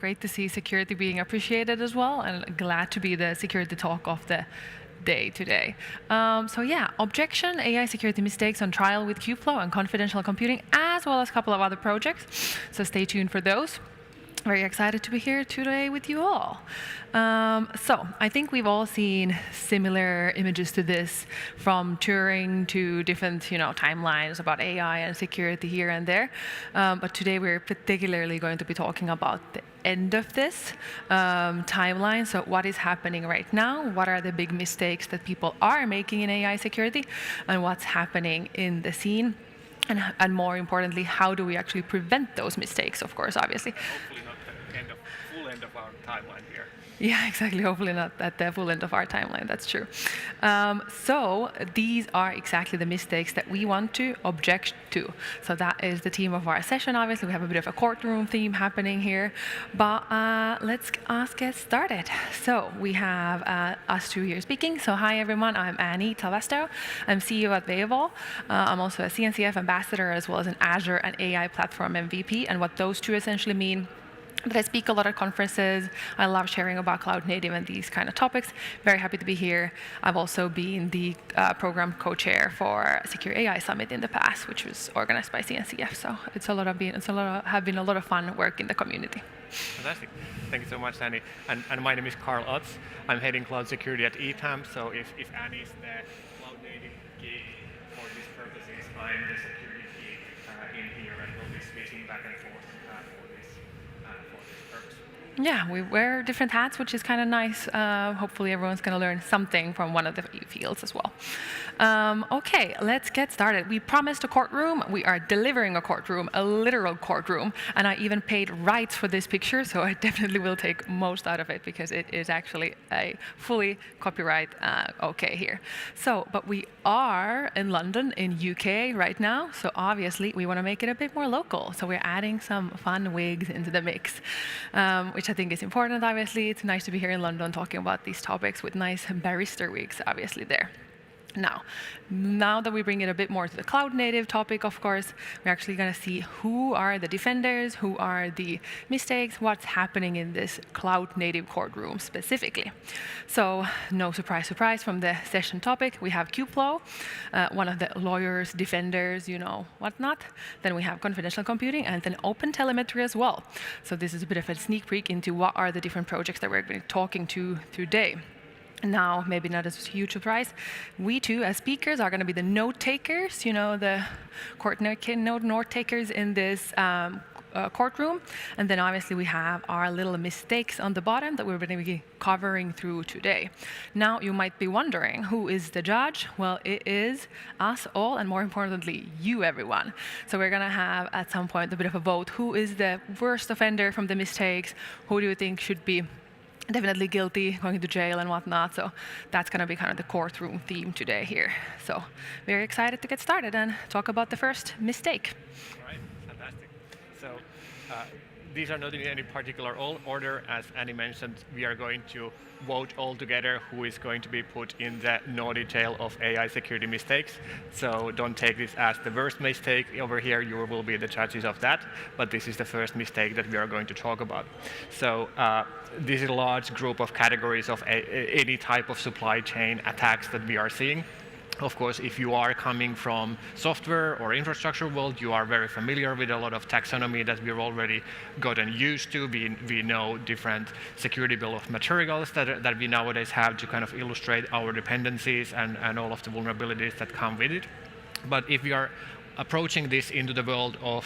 great to see security being appreciated as well, and glad to be the security talk of the day today. So yeah, Objection, AI security mistakes on trial with Kubeflow and confidential computing, as well as a couple of other projects. So stay tuned for those. Very excited to be here today with you all. So I think we've all seen similar images to this, from Turing to different timelines about AI and security here and there. But today we're particularly going to be talking about the end of this timeline. So what is happening right now? What are the big mistakes that people are making in AI security? And what's happening in the scene? And more importantly, how do we actually prevent those mistakes, of course, obviously. Hopefully not the full end of our timeline here. Yeah, exactly. Hopefully not at the full end of our timeline. That's true. So these are exactly the mistakes that we want to object to. So that is the theme of our session. Obviously, we have a bit of a courtroom theme happening here. But let's get started. So we have us two here speaking. So hi, everyone. I'm Annie Talvasto. I'm CEO at Waovo. I'm also a CNCF ambassador, as well as an Azure and AI platform MVP. And what those two essentially mean: but I speak a lot at conferences. I love sharing about cloud native and these kind of topics. Very happy to be here. I've also been the program co-chair for Secure AI Summit in the past, which was organized by CNCF. So have been a lot of fun work in the community. Fantastic. Thank you so much, Annie. And my name is Karl Ots. I'm heading cloud security at EPAM. So if Annie is the cloud native geek for these purposes, I'm the security geek in here, and we'll be switching back and forth for this purpose. Yeah, we wear different hats, which is kind of nice. Hopefully everyone's going to learn something from one of the fields as well. Okay, let's get started. We promised a courtroom. We are delivering a courtroom, a literal courtroom. And I even paid rights for this picture, so I definitely will take most out of it, because it is actually a fully copyright okay here. So, but we are in London, in UK right now, so obviously we want to make it a bit more local. So we're adding some fun wigs into the mix, which I think is important, obviously. It's nice to be here in London talking about these topics with nice barrister wigs, obviously, there. Now that we bring it a bit more to the cloud native topic, of course, we're actually going to see who are the defenders, who are the mistakes, what's happening in this cloud native courtroom specifically. So no surprise from the session topic, we have Kubeflow, one of the lawyers, defenders, whatnot. Then we have confidential computing, and then open telemetry as well. So this is a bit of a sneak peek into what are the different projects that we're going to be talking to today. Now, maybe not as a huge surprise, we too, as speakers, are going to be the note takers, the court note takers in this courtroom. And then obviously we have our little mistakes on the bottom that we're going to be covering through today. Now, you might be wondering, who is the judge? Well, it is us all, and more importantly, you, everyone. So we're going to have, at some point, a bit of a vote. Who is the worst offender from the mistakes? Who do you think should be definitely guilty, going to jail and whatnot? So that's going to be kind of the courtroom theme today here. So very excited to get started and talk about the first mistake. All right, fantastic. So these are not in any particular order. As Annie mentioned, we are going to vote all together who is going to be put in the naughty tail of AI security mistakes. So don't take this as the worst mistake over here. You will be the judges of that. But this is the first mistake that we are going to talk about. So this is a large group of categories of any type of supply chain attacks that we are seeing. Of course, if you are coming from software or infrastructure world, you are very familiar with a lot of taxonomy that we've already gotten used to. We know different security bill of materials that we nowadays have to kind of illustrate our dependencies and all of the vulnerabilities that come with it. But if we are approaching this into the world of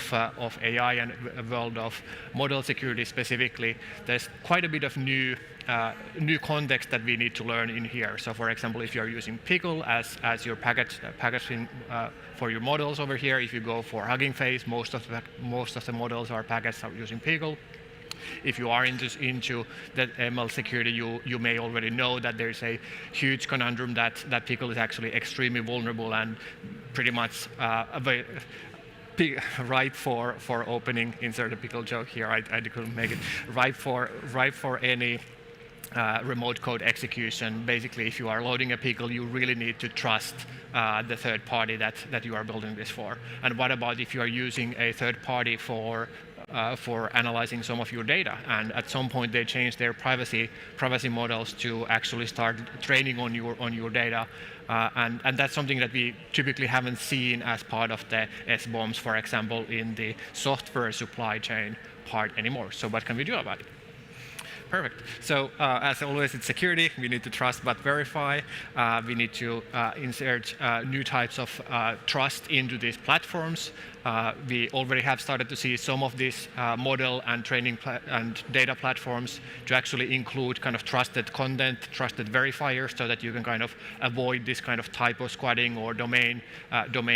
AI and a world of model security specifically, there's quite a bit of new context that we need to learn in here. So for example, if you're using Pickle as your packaging for your models over here, if you go for Hugging Face, most of the models are packaged using Pickle. If you are into the ML security, you may already know that there's a huge conundrum that Pickle is actually extremely vulnerable and pretty much ripe for opening. Insert a Pickle joke here. I couldn't make it. Ripe for any remote code execution. Basically, if you are loading a Pickle, you really need to trust the third party that you are building this for. And what about if you are using a third party for for analyzing some of your data. And at some point, they changed their privacy models to actually start training on your data. And that's something that we typically haven't seen as part of the SBOMs, for example, in the software supply chain part anymore. So what can we do about it? Perfect. So as always, it's security. We need to trust but verify. We need to insert new types of trust into these platforms. We already have started to see some of these model and training and data platforms to actually include kind of trusted content, trusted verifiers, so that you can kind of avoid this kind of typo squatting or domain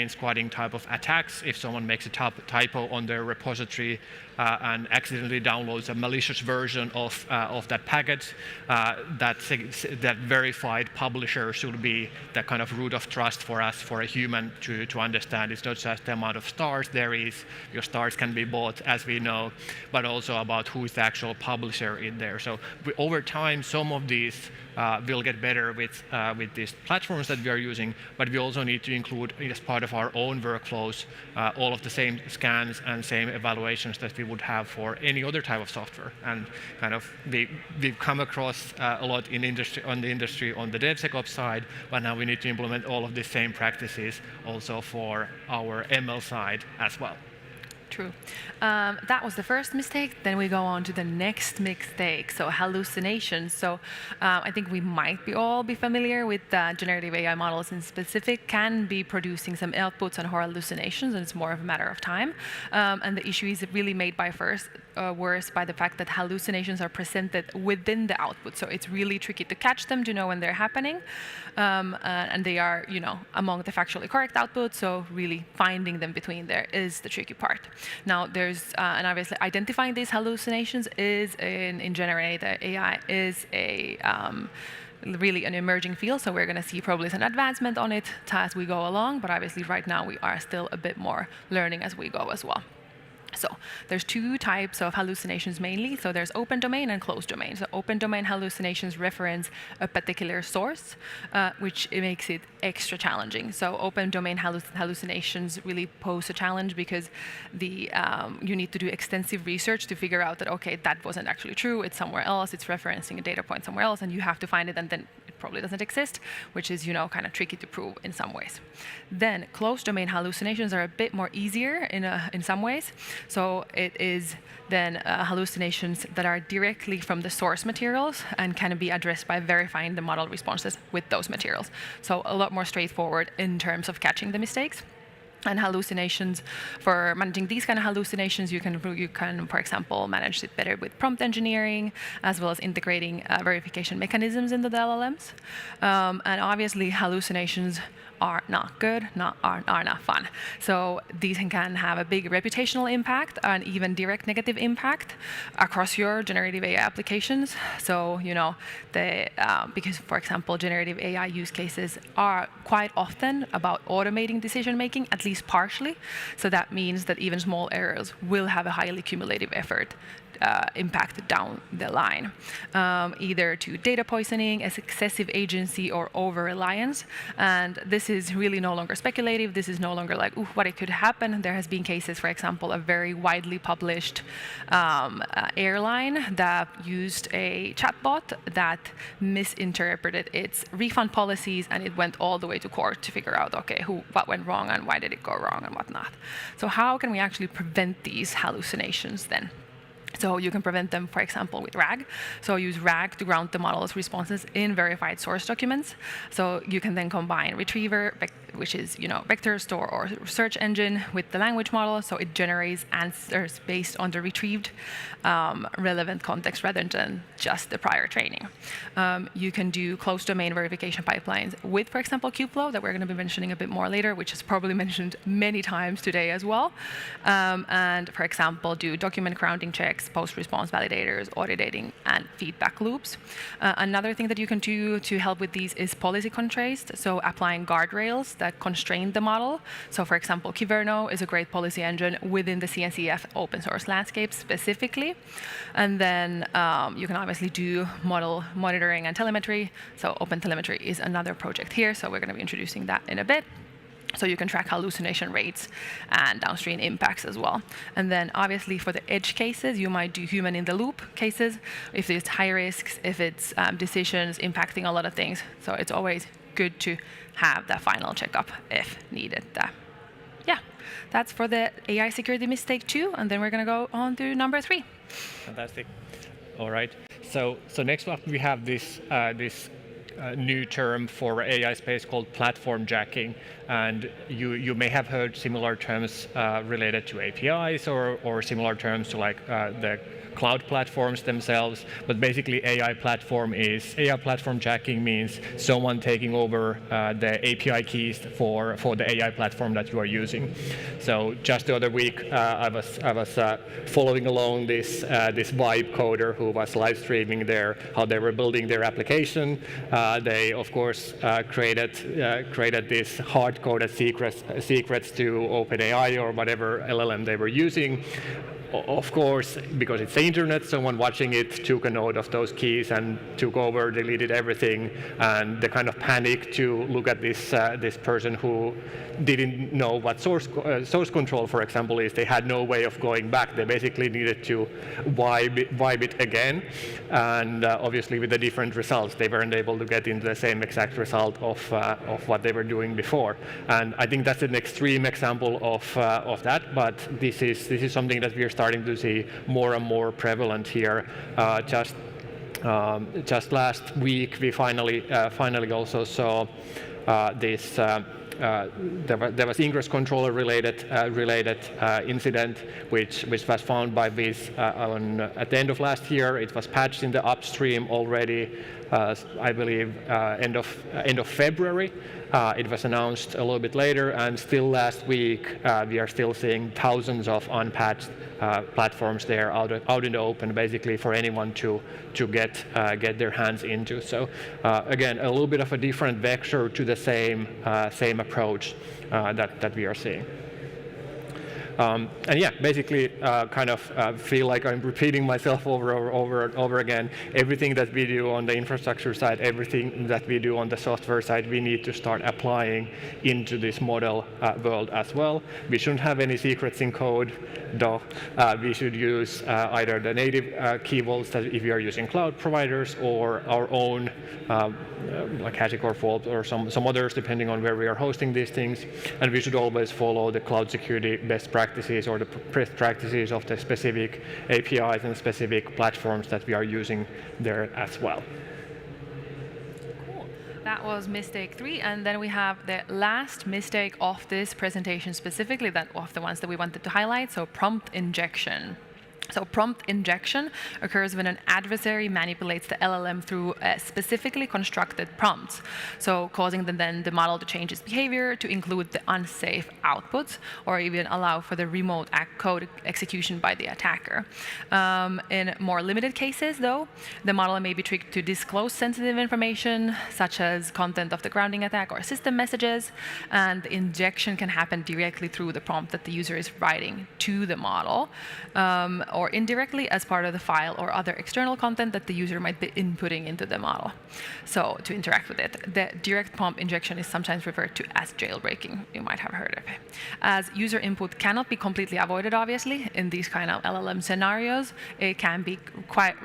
squatting type of attacks. If someone makes a typo on their repository and accidentally downloads a malicious version of that packet, that verified publisher should be the kind of root of trust for us, for a human to understand. It's not just the amount of stars there is. Your stars can be bought, as we know, but also about who is the actual publisher in there. So over time, some of these will get better with these platforms that we are using, but we also need to include, as part of our own workflows, all of the same scans and same evaluations that we would have for any other type of software. And kind of we've come across a lot on the industry on the DevSecOps side, but now we need to implement all of the same practices also for our ML side as well. True. That was the first mistake. Then we go on to the next mistake. So hallucinations. So I think we might all be familiar with generative AI models in specific can be producing some outputs and hallucinations, and it's more of a matter of time. And the issue is really made by worse by the fact that hallucinations are presented within the output. So it's really tricky to catch them, to know when they're happening. And they are, among the factually correct outputs. So really finding them between there is the tricky part. Now, and obviously identifying these hallucinations is, in generative AI, is really an emerging field. So we're going to see probably some advancement on it as we go along. But obviously right now we are still a bit more learning as we go as well. So there's two types of hallucinations mainly. So there's open domain and closed domain. So open domain hallucinations reference a particular source, which makes it extra challenging. So open domain hallucinations really pose a challenge because you need to do extensive research to figure out that, okay, that wasn't actually true. It's somewhere else. It's referencing a data point somewhere else, and you have to find it, and then it probably doesn't exist, which is, kind of tricky to prove in some ways. Then closed domain hallucinations are a bit more easier in some ways. So it is then hallucinations that are directly from the source materials and can be addressed by verifying the model responses with those materials. So a lot more straightforward in terms of catching the mistakes. And hallucinations, for managing these kind of hallucinations, you can, for example, manage it better with prompt engineering, as well as integrating verification mechanisms into the LLMs. And obviously, hallucinations are not good, are not fun. So these can have a big reputational impact and even direct negative impact across your generative AI applications. So, because, for example, generative AI use cases are quite often about automating decision making, at least partially. So that means that even small errors will have a highly cumulative effort impact down the line, either to data poisoning, excessive agency, or over-reliance. And this is really no longer speculative. This is no longer like, what it could happen. There has been cases, for example, a very widely published airline that used a chatbot that misinterpreted its refund policies, and it went all the way to court to figure out, okay, what went wrong and why did it go wrong and whatnot. So how can we actually prevent these hallucinations then? So you can prevent them, for example, with RAG. So use RAG to ground the model's responses in verified source documents. So you can then combine retriever, which is vector store or search engine, with the language model. So it generates answers based on the retrieved relevant context rather than just the prior training. You can do closed domain verification pipelines with, for example, Kubeflow, that we're going to be mentioning a bit more later, which is probably mentioned many times today as well. And, for example, do document grounding checks, post-response validators, auditing, and feedback loops. Another thing that you can do to help with these is policy contrast, so applying guardrails that constrain the model. So, for example, Kyverno is a great policy engine within the CNCF open source landscape specifically. And then you can obviously do model monitoring and telemetry. So OpenTelemetry is another project here, so we're going to be introducing that in a bit. So you can track hallucination rates and downstream impacts as well. And then obviously for the edge cases, you might do human in the loop cases, if it's high risks, if it's decisions impacting a lot of things. So it's always good to have that final checkup if needed. Yeah, that's for the AI security mistake 2. And then we're going to go on to number 3. Fantastic. All right. So next up we have this new term for AI space called platform jacking, and you may have heard similar terms related to APIs or similar terms to like the cloud platforms themselves. But basically, AI platform jacking means someone taking over the API keys for the AI platform that you are using. So just the other week, I was following along this Vibe coder who was live streaming how they were building their application. They of course created this hard-coded secrets to OpenAI or whatever LLM they were using. Of course, because it's the internet, someone watching it took a note of those keys and took over, deleted everything, and the kind of panic to look at this person who didn't know what source control, for example, is. They had no way of going back. They basically needed to wipe it again, and obviously with the different results, they weren't able to get into the same exact result of what they were doing before. And I think that's an extreme example of that, but this is something that we are starting to see more and more prevalent here. Just last week, we finally also saw this. There was ingress controller related incident, which was found by Viz at the end of last year. It was patched in the upstream already, I believe, end of February. It was announced a little bit later, and still last week we are still seeing thousands of unpatched platforms there out in the open, basically for anyone to get their hands into. So again, a little bit of a different vector to the same approach that we are seeing. And yeah, basically kind of feel like I'm repeating myself over again. Everything that we do on the infrastructure side, everything that we do on the software side, we need to start applying into this model world as well. We shouldn't have any secrets in code, though. We should use either the native key vaults that if you are using cloud providers, or our own like HashiCorp Vault or some others, depending on where we are hosting these things. And we should always follow the cloud security best practices or the best practices of the specific APIs and specific platforms that we are using there as well. Cool. That was mistake 3, and then we have the last mistake of this presentation, specifically that of the ones that we wanted to highlight, so prompt injection. So prompt injection occurs when an adversary manipulates the LLM through specifically constructed prompts, so causing then the model to change its behavior to include the unsafe outputs, or even allow for the remote code execution by the attacker. In more limited cases, though, the model may be tricked to disclose sensitive information, such as content of the grounding attack or system messages, and the injection can happen directly through the prompt that the user is writing to the model, or indirectly as part of the file or other external content that the user might be inputting into the model. So to interact with it, the direct prompt injection is sometimes referred to as jailbreaking. You might have heard of it. As user input cannot be completely avoided, obviously, in these kind of LLM scenarios, it can be quite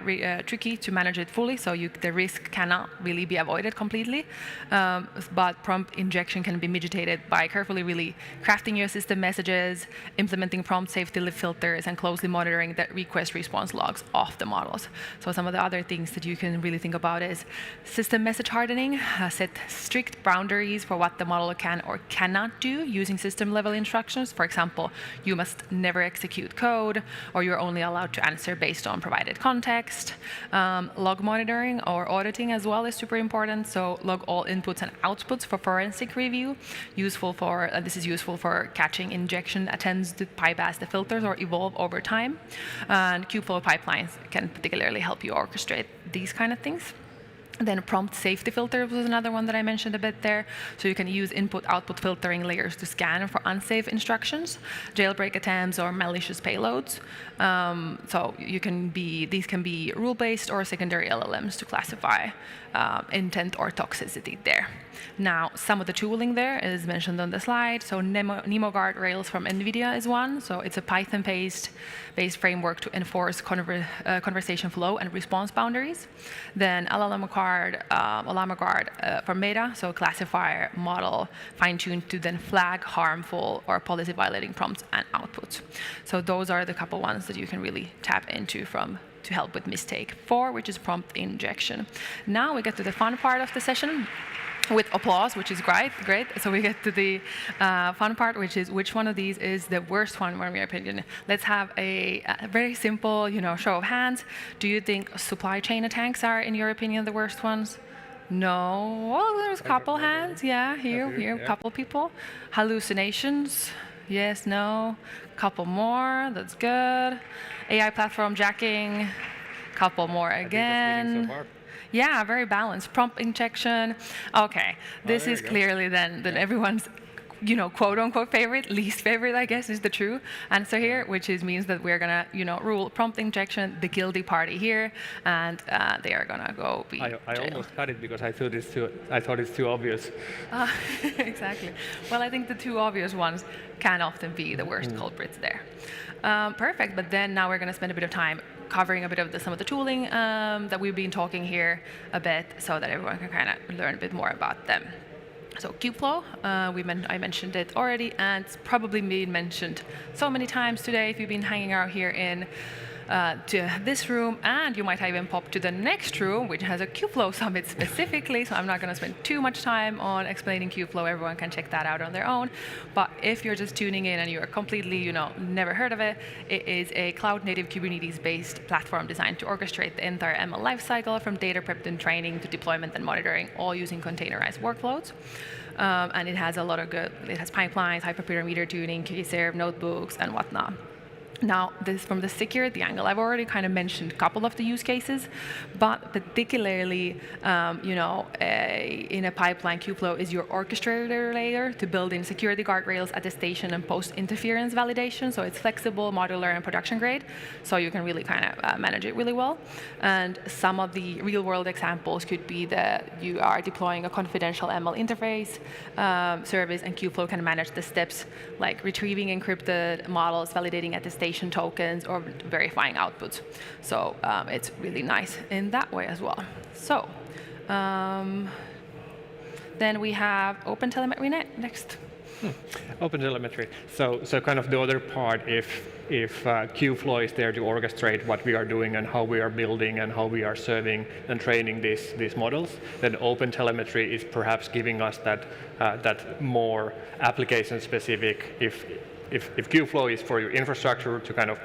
tricky to manage it fully, so the risk cannot really be avoided completely. But prompt injection can be mitigated by carefully really crafting your system messages, implementing prompt safety filters, and closely monitoring the request response logs of the models. So some of the other things that you can really think about is system message hardening, set strict boundaries for what the model can or cannot do using system level instructions. For example, you must never execute code, or you're only allowed to answer based on provided context. Log monitoring or auditing as well is super important. So log all inputs and outputs for forensic review. This is useful for catching injection attempts to bypass the filters or evolve over time. And Kubeflow pipelines can particularly help you orchestrate these kind of things. Then prompt safety filters was another one that I mentioned a bit there. So you can use input-output filtering layers to scan for unsafe instructions, jailbreak attempts, or malicious payloads. So these can be rule-based or secondary LLMs to classify intent or toxicity there. Now, some of the tooling there is mentioned on the slide. So Nemo guardrails from NVIDIA is one. So it's a Python-based framework to enforce conversation flow and response boundaries. Then Llama Guard from Meta, so classifier model fine-tuned to then flag harmful or policy-violating prompts and outputs. So those are the couple ones that you can really tap into to help with mistake 4, which is prompt injection. Now we get to the fun part of the session with applause, which is great. So we get to the fun part, which is which one of these is the worst one, in your opinion. Let's have a very simple, show of hands. Do you think supply chain attacks are, in your opinion, the worst ones? No. Well, there's a couple hands. Yeah, here, couple people. Hallucinations. Yes, no. Couple more. That's good. AI platform jacking. Couple more again. Yeah, very balanced. Prompt injection. Okay, this is clearly then everyone's, quote unquote favorite, least favorite, I guess, is the true answer here, which means that we're gonna, rule prompt injection, the guilty party here, and they are gonna go be I almost had it because I thought it's too obvious. Exactly. Well, I think the two obvious ones can often be the worst culprits there. Perfect. But then now we're gonna spend a bit of time covering a bit of some of the tooling that we've been talking here a bit, so that everyone can kind of learn a bit more about them. So Kubeflow, I mentioned it already, and it's probably been mentioned so many times today if you've been hanging out here in to this room, and you might even pop to the next room, which has a Kubeflow summit specifically, so I'm not going to spend too much time on explaining Kubeflow. Everyone can check that out on their own. But if you're just tuning in and you're completely, never heard of it, it is a cloud-native Kubernetes-based platform designed to orchestrate the entire ML lifecycle from data prep and training to deployment and monitoring, all using containerized workloads. And it has a lot of it has pipelines, hyperparameter tuning, KServe, notebooks, and whatnot. Now, this from the security angle, I've already kind of mentioned a couple of the use cases, but particularly, in a pipeline, Kubeflow is your orchestrator layer to build in security guardrails, attestation, and post-interference validation. So it's flexible, modular, and production grade, so you can really kind of manage it really well. And some of the real-world examples could be that you are deploying a confidential ML interface service, and Kubeflow can manage the steps like retrieving encrypted models, validating attestation tokens, or verifying outputs. So it's really nice in that way as well. So then we have OpenTelemetry next. OpenTelemetry. So kind of the other part, if Kubeflow is there to orchestrate what we are doing and how we are building and how we are serving and training these models, then OpenTelemetry is perhaps giving us that more application specific. If Kubeflow is for your infrastructure, to kind of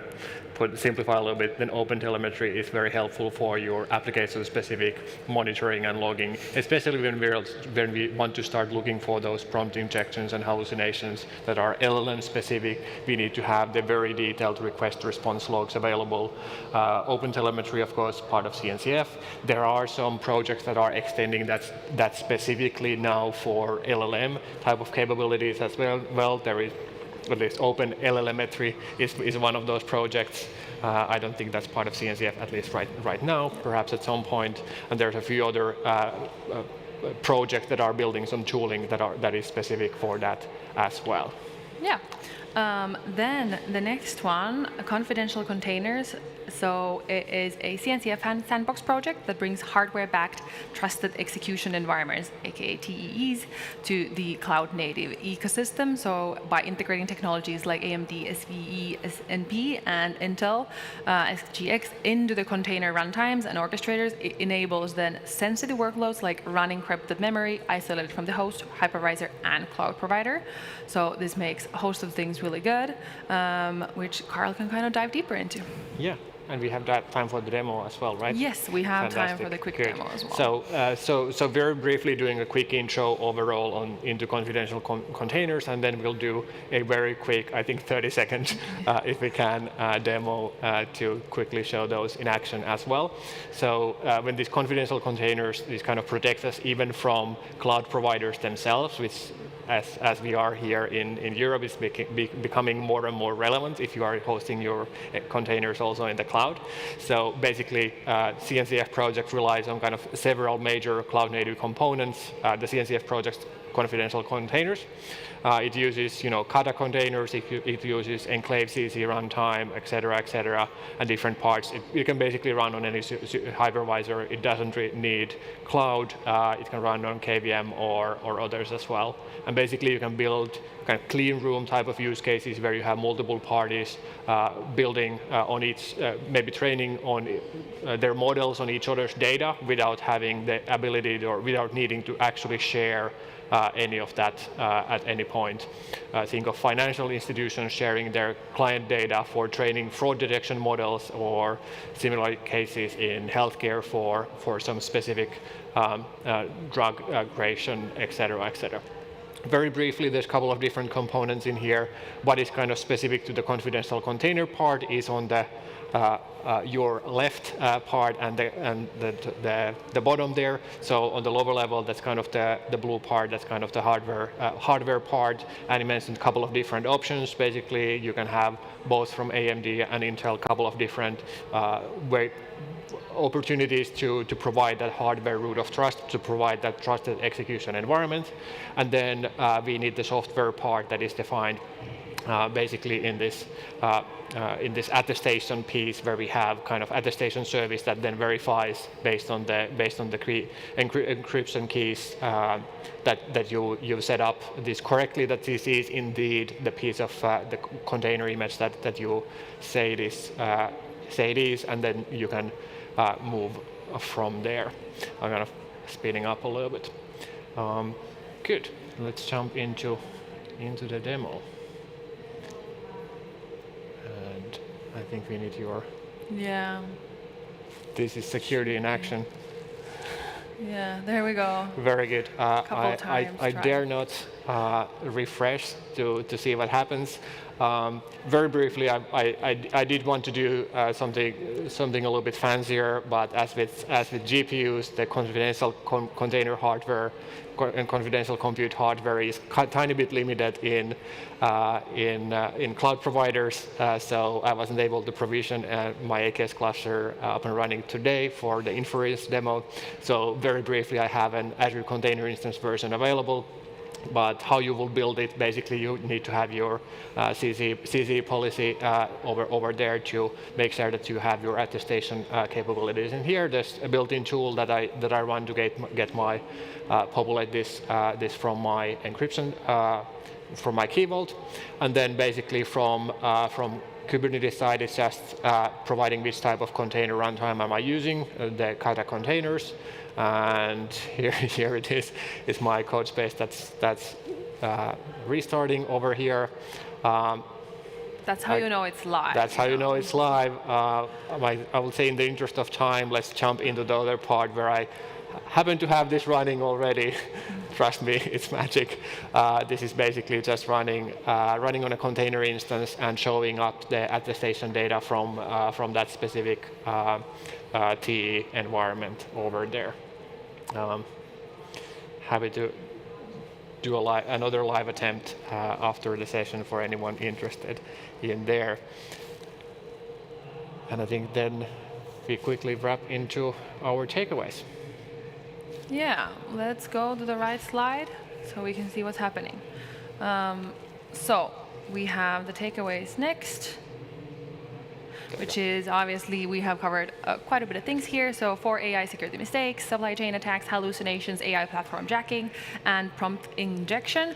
simplify a little bit, then OpenTelemetry is very helpful for your application-specific monitoring and logging, especially when we want to start looking for those prompt injections and hallucinations that are LLM-specific. We need to have the very detailed request-response logs available. OpenTelemetry, of course, part of CNCF. There are some projects that are extending that specifically now for LLM type of capabilities as well. There is at least Open LLMetry is one of those projects. I don't think that's part of CNCF, at least right now, perhaps at some point. And there's a few other projects that are building some tooling that is specific for that as well. Yeah. Then the next one, confidential containers. So it is a CNCF sandbox project that brings hardware-backed trusted execution environments, aka TEEs, to the cloud-native ecosystem. So by integrating technologies like AMD SVE SNP and Intel SGX into the container runtimes and orchestrators, it enables then sensitive workloads like running encrypted memory isolated from the host, hypervisor, and cloud provider. So this makes a host of things really good, which Karl can kind of dive deeper into. Yeah. and we have that time for the demo as well, right? Yes, we have time for Fantastic. the quick Good. demo as well. So very briefly doing a quick intro overall into confidential containers, and then we'll do a very quick, I think 30-second, if we can, demo to quickly show those in action as well. So when these confidential containers, these kind of protect us even from cloud providers themselves, which as we are here in Europe, is becoming more and more relevant if you are hosting your containers also in the cloud. So basically, CNCF project relies on kind of several major cloud-native components. The CNCF project's confidential containers. It uses, kata containers, it uses enclave CC runtime, et cetera, and different parts. It can basically run on any hypervisor. It doesn't need cloud. It can run on KVM or others as well. And basically, you can build kind of clean room type of use cases where you have multiple parties building on each, maybe training on their models on each other's data without having the ability or without needing to actually share any of that at any point. Think of financial institutions sharing their client data for training fraud detection models, or similar cases in healthcare for some specific drug creation, et cetera. Very briefly, there's a couple of different components in here. What is kind of specific to the confidential container part is on the your left part and the bottom there. So on the lower level, that's kind of the blue part. That's kind of the hardware part. And it mentioned a couple of different options. Basically, you can have both from AMD and Intel, a couple of different opportunities to provide that hardware root of trust, to provide that trusted execution environment. And then we need the software part that is defined basically in this attestation piece, where we have kind of attestation service that then verifies based on the encryption keys that you set up this correctly, that this is indeed the piece of the container image that you say it is, and then you can move from there. I'm kind of speeding up a little bit. Good. Let's jump into the demo. And I think we need your... Yeah. This is security in action. Yeah, there we go. Very good. I try. dare not refresh to see what happens. Very briefly, I did want to do something a little bit fancier, but as with GPUs, the confidential container hardware and confidential compute hardware is a tiny bit limited in cloud providers. So I wasn't able to provision my AKS cluster up and running today for the inference demo. So very briefly, I have an Azure Container Instance version available. But how you will build it, basically you need to have your CC policy over there to make sure that you have your attestation capabilities in here. There's a built-in tool that I run to get my populate this from my encryption from my key vault, and then basically from Kubernetes side, it's just providing which type of container runtime am I using, the kata containers. And here it is. It's my code space that's restarting over here. That's how you know it's live. That's how you know it's live. I will say in the interest of time, let's jump into the other part where I happen to have this running already. Trust me, it's magic. This is basically just running on a container instance and showing up the attestation data from that specific TE environment over there. Happy to do another live attempt after the session for anyone interested in there. And I think then we quickly wrap into our takeaways. Yeah, let's go to the right slide so we can see what's happening. So we have the takeaways next, which is obviously we have covered quite a bit of things here. So 4 AI security mistakes, supply chain attacks, hallucinations, AI platform jacking, and prompt injection.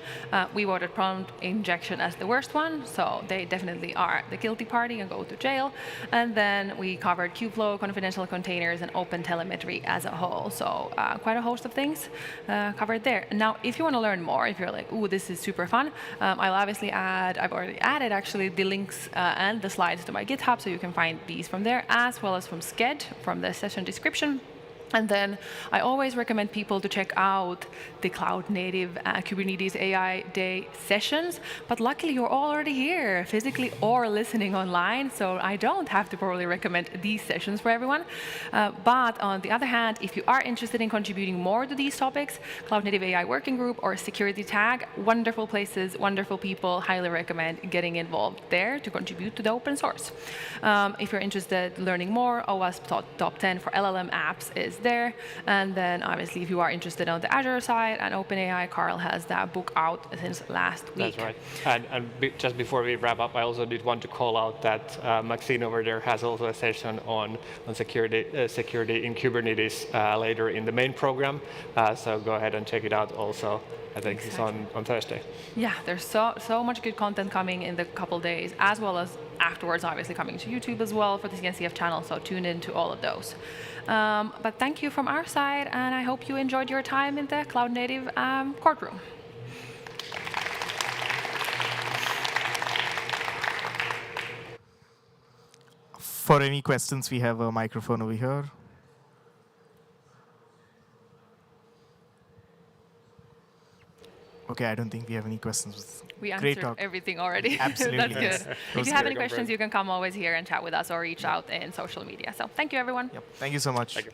We voted prompt injection as the worst one, so they definitely are the guilty party and go to jail. And then we covered Kubeflow, confidential containers, and open telemetry as a whole. So quite a host of things covered there. Now, if you want to learn more, if you're like, ooh, this is super fun, I've already added actually the links and the slides to my GitHub, so you can can find these from there, as well as from Sked, from the session description. And then I always recommend people to check out the Cloud Native Kubernetes AI Day sessions. But luckily, you're already here, physically or listening online, so I don't have to probably recommend these sessions for everyone. But on the other hand, if you are interested in contributing more to these topics, Cloud Native AI Working Group or Security Tag, wonderful places, wonderful people, highly recommend getting involved there to contribute to the open source. If you're interested in learning more, OWASP Top 10 for LLM apps is there. And then obviously, if you are interested on the Azure side and OpenAI, Karl has that book out since last week. That's right. And just before we wrap up, I also did want to call out that Maxine over there has also a session on security in Kubernetes later in the main program. So go ahead and check it out also. I think it's on Thursday. Yeah, there's so much good content coming in the couple days, as well as afterwards, obviously coming to YouTube as well for the CNCF channel, so tune in to all of those. But thank you from our side, and I hope you enjoyed your time in the Cloud Native courtroom. For any questions, we have a microphone over here. Okay, I don't think we have any questions. We Great answered talk. everything already. Absolutely. That's Yes. good. That If you have was any great. questions, you can come always here and chat with us or reach out in social media. So thank you, everyone. Yep. Thank you so much. Thank you.